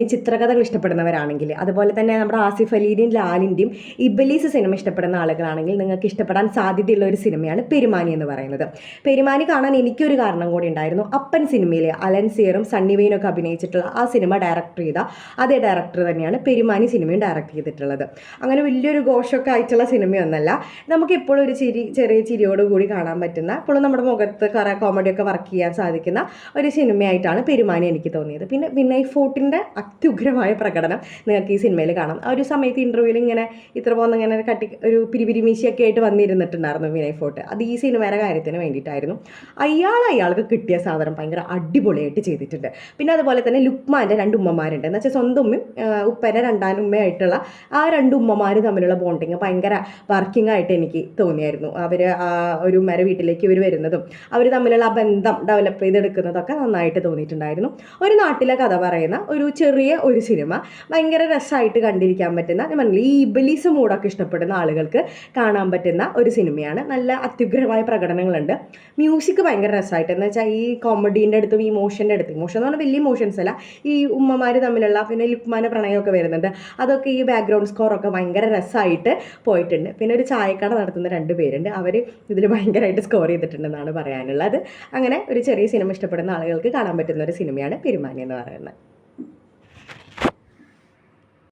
ഈ ചിത്രകഥകൾ ഇഷ്ടപ്പെടുന്നവരാണെങ്കിൽ, അതുപോലെ തന്നെ നമ്മുടെ ആസിഫ് അലിയുടെയും ലാലിൻ്റെയും ഇബലീസ് സിനിമ ഇഷ്ടപ്പെടുന്ന ആളുകളാണെങ്കിൽ നിങ്ങൾക്ക് ഇഷ്ടപ്പെടാൻ സാധ്യതയുള്ള ഒരു സിനിമയാണ് പെരുമാനി എന്ന് പറയുന്നത്. പെരുമാനി കാണാൻ എനിക്കൊരു കാരണം കൂടി ഉണ്ടായിരുന്നു. അപ്പൻ സിനിമയിലെ അലൻസിയറും സണ്ണി വെയിനും ഒക്കെ അഭിനയിച്ചിട്ടുള്ള ആ സിനിമ ഡയറക്ടർ ചെയ്ത അതേ ഡയറക്ടർ തന്നെയാണ് പെരുമാനി സിനിമയും ഡയറക്ട് ചെയ്തിട്ടുള്ളത്. അങ്ങനെ വലിയൊരു ഘോഷമൊക്കെ ആയിട്ടുള്ള സിനിമയൊന്നല്ല, നമുക്ക് എപ്പോഴും ഒരു ചെറിയ ചിരിയോടുകൂടി കാണാൻ പറ്റുന്ന, ഇപ്പോഴും നമ്മുടെ മുഖത്ത് കുറേ കോമഡിയൊക്കെ വർക്ക് ചെയ്യാൻ സാധിക്കുന്ന ഒരു സിനിമയായിട്ടാണ് പെരുമാനി എനിക്ക് തോന്നിയത്. പിന്നെ വിനയ് ഫോർട്ടിൻ്റെ അത്യുഗ്രമായ പ്രകടനം നിങ്ങൾക്ക് ഈ സിനിമയിൽ കാണാം. ആ ഒരു സമയത്ത് ഇൻ്റർവ്യൂവിൽ ഇങ്ങനെ ഇത്ര പോകുന്ന ഇങ്ങനെ ഒരു പിരിപിരിമീശയൊക്കെ ആയിട്ട് വന്നിരുന്നിട്ടുണ്ടായിരുന്നു വിനയ് ഫോർട്ട്. അത് ഈ സിനിമയുടെ കാര്യത്തിന് വേണ്ടിയിട്ടായിരുന്നു. അയാൾക്ക് കിട്ടിയ സാധനം ഭയങ്കര അടിപൊളിയായിട്ട് ചെയ്തിട്ടുണ്ട്. പിന്നെ അതുപോലെ തന്നെ ലുക്മാൻ്റെ രണ്ട് ഉമ്മമാരുണ്ട്, എന്ന് വെച്ചാൽ സ്വന്തം ഉമ്മയും ഉപ്പേൻ്റെ രണ്ടാനുമ്മയായിട്ടുള്ള ആ രണ്ട് ഉമ്മമാർ തമ്മിലുള്ള ബോണ്ടിങ് ഭയങ്കര വർക്കിംഗ് ആയിട്ട് എനിക്ക് തോന്നിയായിരുന്നു. അവർ ഒരു ഉമ്മയുടെ വീട്ടിലേക്ക് ഇവർ വരുന്നതും അവർ തമ്മിലുള്ള ആ ബന്ധം ഡെവലപ്പ് ചെയ്തെടുക്കുന്നതൊക്കെ നന്നായിട്ട് തോന്നിയിട്ടുണ്ടായിരുന്നു. ഒരു നാട്ടിലെ കഥ പറയുന്ന ഒരു ചെറിയ ഒരു സിനിമ, ഭയങ്കര രസമായിട്ട് കണ്ടിരിക്കാൻ പറ്റുന്ന, ഞാൻ പറഞ്ഞില്ല ഈ ഇബലീസ് മൂഡൊക്കെ ഇഷ്ടപ്പെടുന്ന ആളുകൾക്ക് കാണാൻ പറ്റുന്ന ഒരു സിനിമയാണ്. നല്ല അത്യുഗ്രമായ പ്രകടനങ്ങളുണ്ട്. മ്യൂസിക് ഭയങ്കര രസമായിട്ട്, എന്ന് വെച്ചാൽ ഈ കോമഡീൻ്റെ അടുത്തും ഇമോഷൻ്റെ അടുത്ത്, ഇമോഷൻ എന്ന് പറഞ്ഞാൽ വലിയ ഇമോഷൻസ് അല്ല, ഈ ഉമ്മമാർ തമ്മിലുള്ള പിന്നെ ലുക്മാൻ്റെ പ്രണയമൊക്കെ വരുന്നുണ്ട്, അതൊക്കെ ഈ ബാക്ക്ഗ്രൗണ്ട് സ്കോറൊക്കെ ഭയങ്കര രസമായിട്ട് പോയിട്ടുണ്ട്. പിന്നെ ഒരു ചായക്കട നടത്തുന്ന രണ്ട് പേരുണ്ട്, അവർ ഇതിൽ ഭയങ്കരമായിട്ട് സ്കോർ ചെയ്തിട്ടുണ്ടെന്നാണ് പറയാനുള്ളത്. അങ്ങനെ ഒരു ചെറിയ സിനിമ ഇഷ്ടപ്പെടുന്ന ആളുകൾക്ക് കാണാൻ പറ്റുന്ന ഒരു സിനിമയാണ് പെരുമാനി എന്ന് പറയുന്നത്.